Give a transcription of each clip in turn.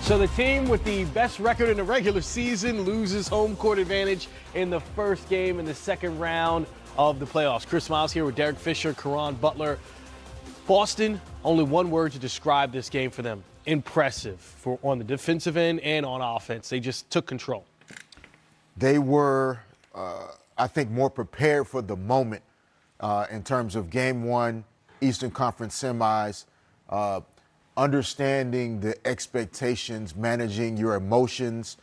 So the team with the best record in the regular season loses home court advantage in the first game in the second round of the playoffs. Chris Miles here with Derek Fisher, Caron Butler. Boston, only one word to describe this game for them. Impressive on the defensive end and on offense. They just took control. They were, I think, more prepared for the moment in terms of game one, Eastern Conference semis, understanding the expectations, managing your emotions.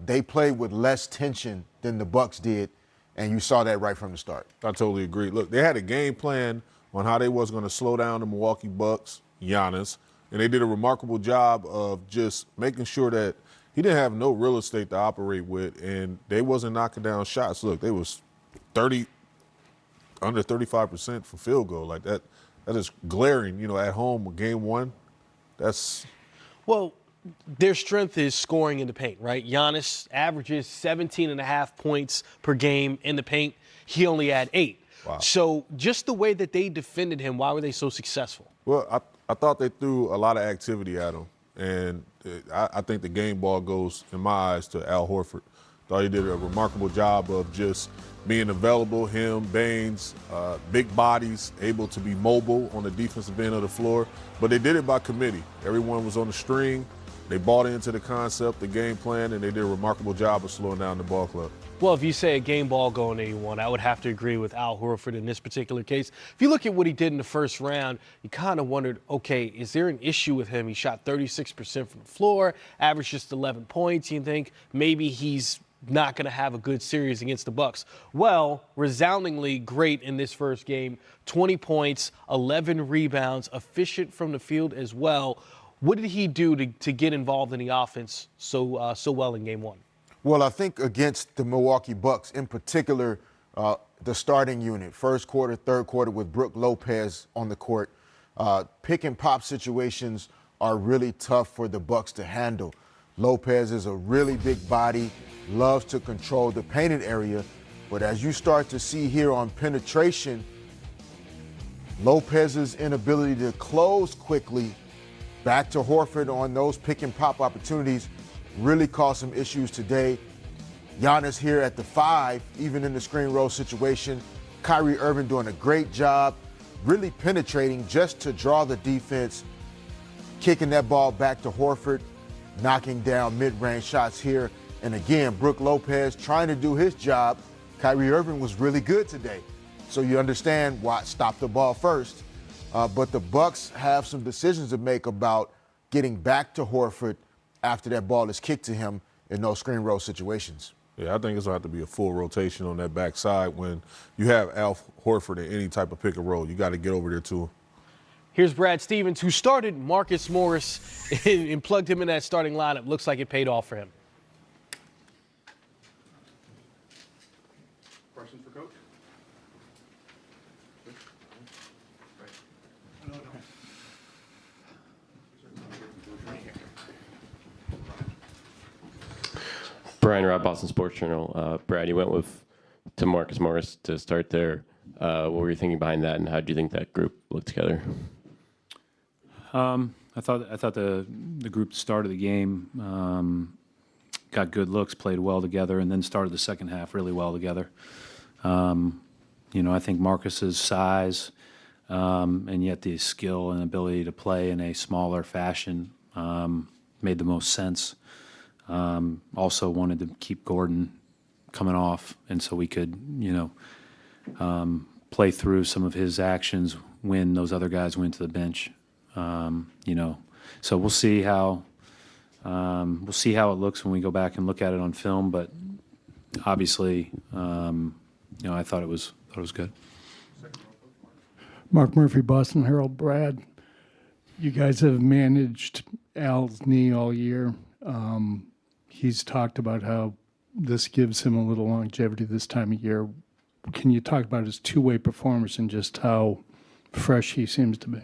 They played with less tension than the Bucks did, and you saw that right from the start. I totally agree. Look, they had a game plan on how they was going to slow down the Milwaukee Bucks, Giannis, and they did a remarkable job of just making sure that he didn't have no real estate to operate with, and they wasn't knocking down shots. Look, they was under 35% for field goal. Like that is glaring, at home, game one. Well, their strength is scoring in the paint, right? Giannis averages 17.5 points per game in the paint. He only had 8. Wow. So just the way that they defended him, why were they so successful? Well, I thought they threw a lot of activity at him, and I think the game ball goes, in my eyes, to Al Horford. Thought he did a remarkable job of just being available, him, Baines, big bodies, able to be mobile on the defensive end of the floor. But they did it by committee. Everyone was on the string. They bought into the concept, the game plan, and they did a remarkable job of slowing down the ball club. Well, if you say a game ball going 81, I would have to agree with Al Horford in this particular case. If you look at what he did in the first round, you kind of wondered, okay, is there an issue with him? He shot 36% from the floor, averaged just 11 points. You think maybe he's not going to have a good series against the Bucks. Well, resoundingly great in this first game. 20 points, 11 rebounds, efficient from the field as well. What did he do to get involved in the offense so well in game one? Well, I think against the Milwaukee Bucks, in particular, the starting unit, first quarter, third quarter with Brook Lopez on the court, pick and pop situations are really tough for the Bucks to handle. Lopez is a really big body, loves to control the painted area, but as you start to see here on penetration, Lopez's inability to close quickly, back to Horford on those pick and pop opportunities, really caused some issues today. Giannis here at the 5, even in the screen roll situation. Kyrie Irving doing a great job, really penetrating just to draw the defense, kicking that ball back to Horford, knocking down mid-range shots here. And again, Brook Lopez trying to do his job. Kyrie Irving was really good today. So you understand why stop the ball first. But the Bucks have some decisions to make about getting back to Horford after that ball is kicked to him in those screen roll situations. Yeah, I think it's going to have to be a full rotation on that backside when you have Al Horford in any type of pick and roll. You got to get over there to him. Here's Brad Stevens, who started Marcus Morris and plugged him in that starting lineup. Looks like it paid off for him. Questions for Coach? Brian Robb, Boston Sports Journal. Brad, you went to Marcus Morris to start there. What were you thinking behind that, and how do you think that group looked together? I thought the group started the game, got good looks, played well together, and then started the second half really well together. I think Marcus's size and yet the skill and ability to play in a smaller fashion made the most sense. Also wanted to keep Gordon coming off, and so we could, play through some of his actions when those other guys went to the bench. So we'll see how it looks when we go back and look at it on film. But obviously, I thought it was good. Mark Murphy, Boston Herald. Brad, you guys have managed Al's knee all year. He's talked about how this gives him a little longevity this time of year. Can you talk about his two-way performance and just how fresh he seems to be?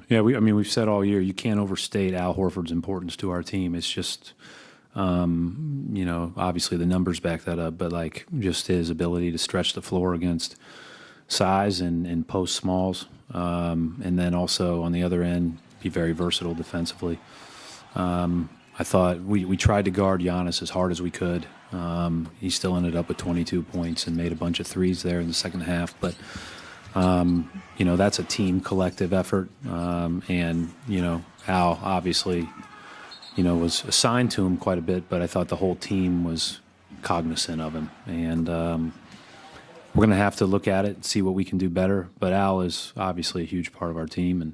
Yeah, we've said all year you can't overstate Al Horford's importance to our team. It's just, obviously the numbers back that up, but just his ability to stretch the floor against size and post smalls, and then also on the other end be very versatile defensively. I thought we tried to guard Giannis as hard as we could. He still ended up with 22 points and made a bunch of threes there in the second half. But, that's a team collective effort. And, Al obviously, was assigned to him quite a bit, but I thought the whole team was cognizant of him. And we're going to have to look at it and see what we can do better. But Al is obviously a huge part of our team. And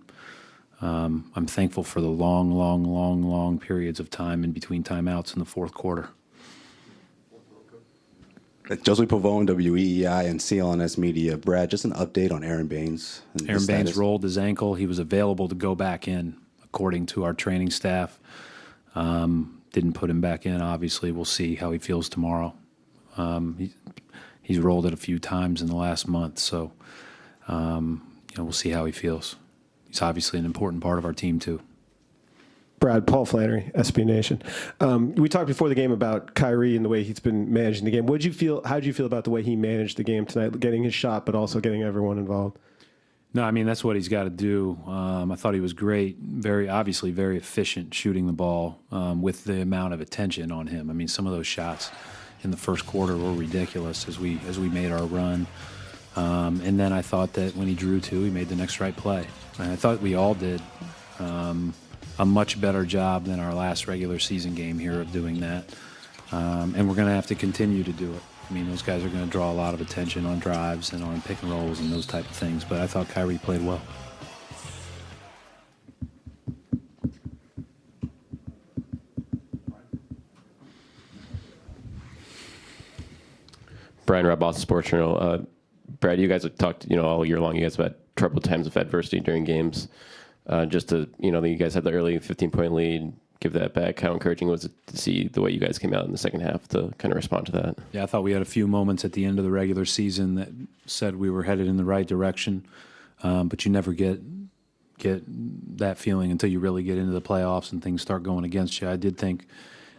I'm thankful for the long periods of time in between timeouts in the fourth quarter. Josie Pavone, WEEI, and CLNS Media. Brad, just an update on Aaron Baines. Aaron Baines rolled his ankle. He was available to go back in, according to our training staff. Didn't put him back in, obviously. We'll see how he feels tomorrow. He's rolled it a few times in the last month, so we'll see how he feels. He's obviously an important part of our team, too. Brad, Paul Flannery, SB Nation. We talked before the game about Kyrie and the way he's been managing the game. How did you feel about the way he managed the game tonight, getting his shot, but also getting everyone involved? No, I mean, that's what he's got to do. I thought he was great, very efficient shooting the ball with the amount of attention on him. I mean, some of those shots in the first quarter were ridiculous as we made our run. And then I thought that when he drew two, he made the next right play. And I thought we all did a much better job than our last regular season game here of doing that. And we're going to have to continue to do it. I mean, those guys are going to draw a lot of attention on drives and on pick and rolls and those type of things. But I thought Kyrie played well. Brian Robb, Boston Sports Journal. Brad, you guys have talked, all year long. You guys have had troubled times of adversity during games. Just to, you guys had the early 15-point lead, give that back. How encouraging was it to see the way you guys came out in the second half to kind of respond to that? Yeah, I thought we had a few moments at the end of the regular season that said we were headed in the right direction, but you never get that feeling until you really get into the playoffs and things start going against you. I did think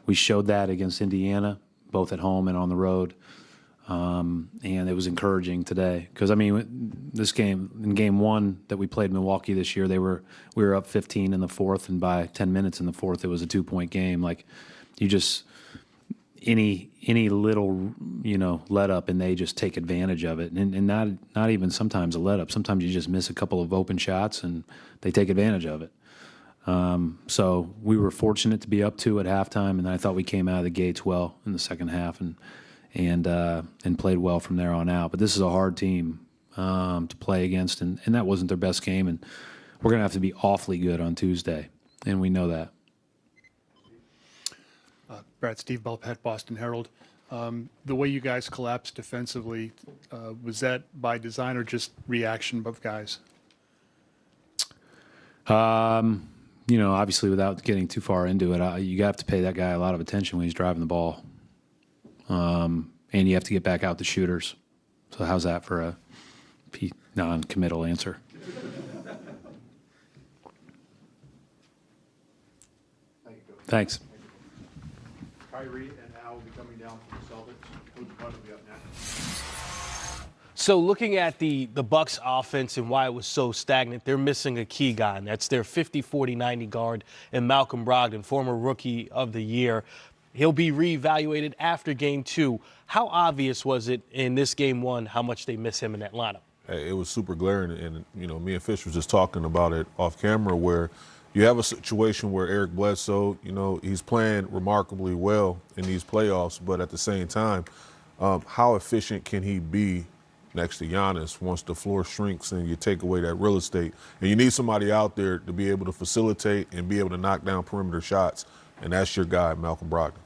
we showed that against Indiana, both at home and on the road. And it was encouraging today because, I mean, this game, in game one that we played Milwaukee this year, we were up 15 in the fourth, and by 10 minutes in the fourth, it was a 2-point game. Like, you just, any little, let up, and they just take advantage of it. And not even sometimes a let up. Sometimes you just miss a couple of open shots, and they take advantage of it. So we were fortunate to be up 2 at halftime, and I thought we came out of the gates well in the second half and played well from there on out. But this is a hard team to play against, and that wasn't their best game. And we're going to have to be awfully good on Tuesday, and we know that. Brad, Steve Belpet, Boston Herald. The way you guys collapsed defensively, was that by design or just reaction of guys? Obviously, without getting too far into it, you have to pay that guy a lot of attention when he's driving the ball. And you have to get back out the shooters. So how's that for a non-committal answer? Thanks. Kyrie and Al will be coming down from the Celtics. Who's going to be up next? So looking at the Bucks offense and why it was so stagnant, they're missing a key guy, and that's their 50-40-90 guard and Malcolm Brogdon, former Rookie of the Year. He'll be reevaluated after Game 2. How obvious was it in this Game 1 how much they miss him in that lineup? It was super glaring, and me and Fish was just talking about it off camera, where you have a situation where Eric Bledsoe, he's playing remarkably well in these playoffs, but at the same time, how efficient can he be next to Giannis once the floor shrinks and you take away that real estate? And you need somebody out there to be able to facilitate and be able to knock down perimeter shots, and that's your guy, Malcolm Brogdon.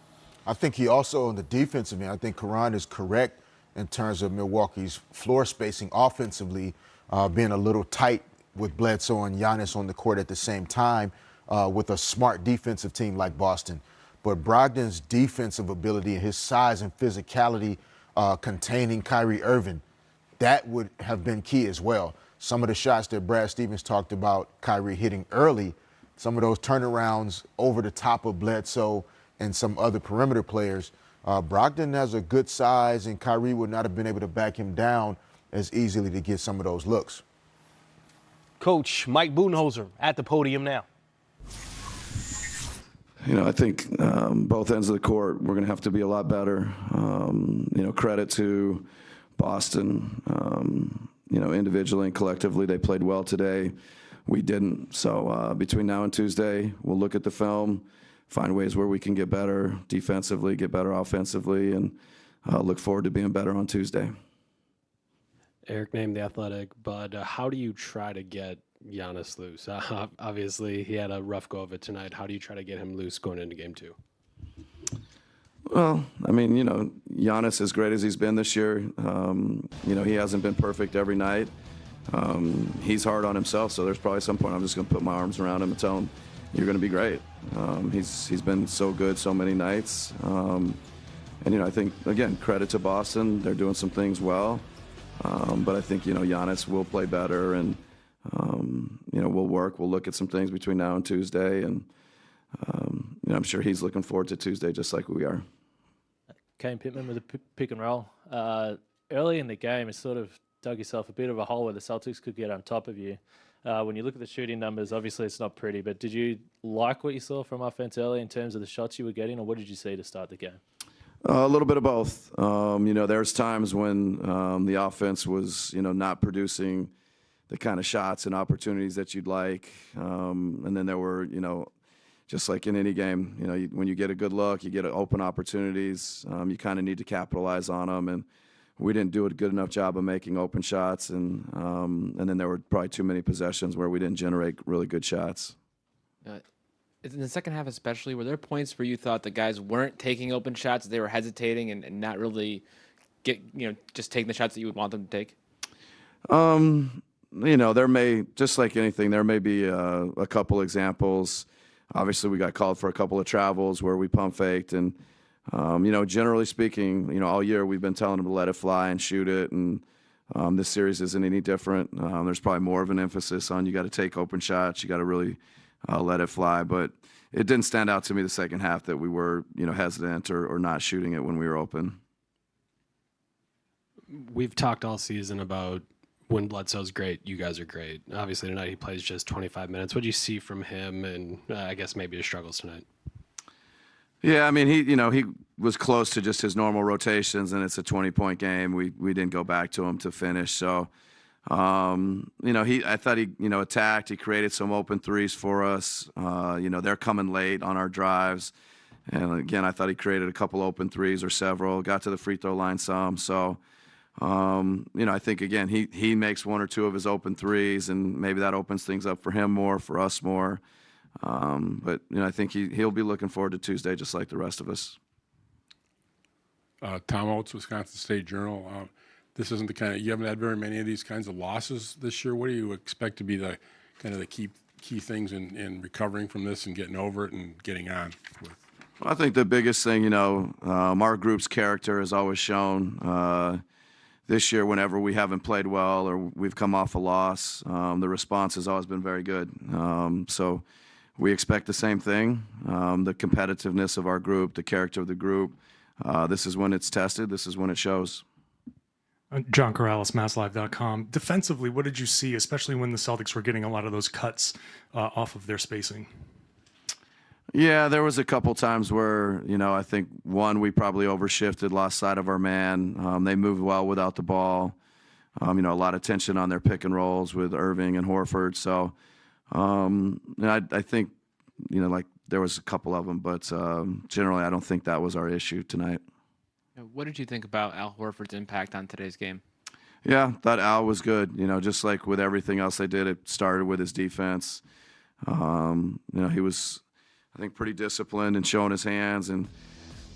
I think he also, on the defensive end, I think Karan is correct in terms of Milwaukee's floor spacing offensively, being a little tight with Bledsoe and Giannis on the court at the same time with a smart defensive team like Boston. But Brogdon's defensive ability and his size and physicality containing Kyrie Irving, that would have been key as well. Some of the shots that Brad Stevens talked about Kyrie hitting early, some of those turnarounds over the top of Bledsoe and some other perimeter players, Brogdon has a good size, and Kyrie would not have been able to back him down as easily to get some of those looks. Coach Mike Budenholzer at the podium now. I think both ends of the court, we're going to have to be a lot better. Credit to Boston. Individually and collectively, they played well today. We didn't. So between now and Tuesday, we'll look at the film, find ways where we can get better defensively, get better offensively, and look forward to being better on Tuesday. Eric named The Athletic, but how do you try to get Giannis loose? Obviously, he had a rough go of it tonight. How do you try to get him loose going into game 2? Well, Giannis, as great as he's been this year, he hasn't been perfect every night. He's hard on himself, so there's probably some point I'm just going to put my arms around him and tell him, you're going to be great. He's been so good so many nights. I think, again, credit to Boston. They're doing some things well. But I think, Giannis will play better, and, we'll work. We'll look at some things between now and Tuesday, and I'm sure he's looking forward to Tuesday just like we are. Kane Pittman with a pick and roll. Early in the game, it sort of dug yourself a bit of a hole where the Celtics could get on top of you. When you look at the shooting numbers, obviously it's not pretty, but did you like what you saw from offense early in terms of the shots you were getting, or what did you see to start the game? A little bit of both. There's times when the offense was, not producing the kind of shots and opportunities that you'd like. And then there were, just like in any game, when you get a good look, you get open opportunities, you kind of need to capitalize on them. And we didn't do a good enough job of making open shots. And then there were probably too many possessions where we didn't generate really good shots. In the second half especially, were there points where you thought the guys weren't taking open shots, they were hesitating and not really just taking the shots that you would want them to take? There may, just like anything, there may be a couple examples. Obviously, we got called for a couple of travels where we pump faked. And, generally speaking, all year we've been telling them to let it fly and shoot it. And this series isn't any different. There's probably more of an emphasis on you got to take open shots. You got to really let it fly. But it didn't stand out to me the second half that we were, hesitant or not shooting it when we were open. We've talked all season about when Bledsoe's great, you guys are great. Obviously tonight he plays just 25 minutes. What do you see from him, and I guess maybe his struggles tonight? Yeah, he was close to just his normal rotations, and it's a 20-point game. We didn't go back to him to finish. So, I thought he, attacked. He created some open threes for us. They're coming late on our drives. And again, I thought he created a couple open threes or several, got to the free throw line some. So, I think, again, he makes one or two of his open threes, and maybe that opens things up for him more, for us more. But, I think he'll be looking forward to Tuesday just like the rest of us. Tom Oates, Wisconsin State Journal. This isn't you haven't had very many of these kinds of losses this year. What do you expect to be the key things in recovering from this and getting over it and getting on with? Well, I think the biggest thing, our group's character has always shown. This year, whenever we haven't played well or we've come off a loss, the response has always been very good. So we expect the same thing, the competitiveness of our group, the character of the group. This is when it's tested. This is when it shows. John Corrales, MassLive.com. Defensively, what did you see, especially when the Celtics were getting a lot of those cuts off of their spacing? Yeah, there was a couple times where, I think, one, we probably overshifted, lost sight of our man. They moved well without the ball. A lot of tension on their pick and rolls with Irving and Horford. So, I think, there was a couple of them, but generally I don't think that was our issue tonight. What did you think about Al Horford's impact on today's game? Yeah, thought Al was good. Just like with everything else they did, it started with his defense. He was, I think, pretty disciplined and showing his hands and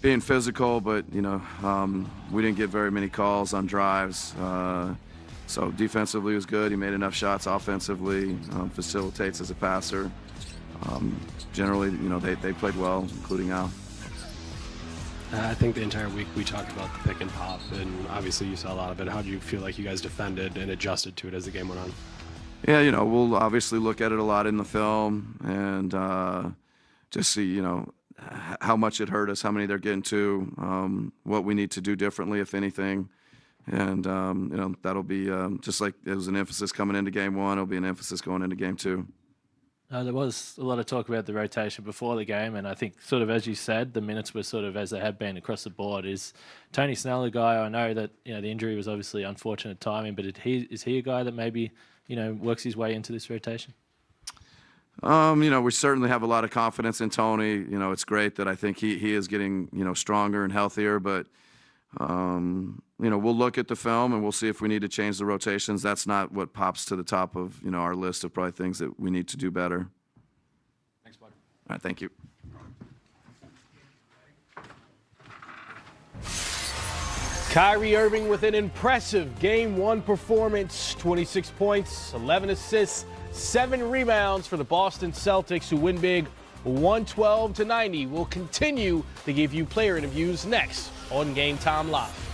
being physical, but, we didn't get very many calls on drives. So defensively he was good. He made enough shots offensively, facilitates as a passer. Generally, they played well, including Al. I think the entire week we talked about the pick and pop, and obviously you saw a lot of it. How do you feel like you guys defended and adjusted to it as the game went on? Yeah, we'll obviously look at it a lot in the film and just see, how much it hurt us, how many they're getting to, what we need to do differently, if anything. And, that'll be just like it was an emphasis coming into game one, it'll be an emphasis going into game two. There was a lot of talk about the rotation before the game, and I think, sort of as you said, the minutes were sort of as they have been across the board. Is Tony Snell a guy? I know that the injury was obviously unfortunate timing, but is he a guy that maybe works his way into this rotation? We certainly have a lot of confidence in Tony. It's great that I think he is getting stronger and healthier, but we'll look at the film and we'll see if we need to change the rotations. That's not what pops to the top of our list of probably things that we need to do better. Thanks, bud. All right, thank you. Kyrie Irving with an impressive Game 1 performance, 26 points, 11 assists, 7 rebounds for the Boston Celtics, who win big 112-90. We'll continue to give you player interviews next on Game Time Live.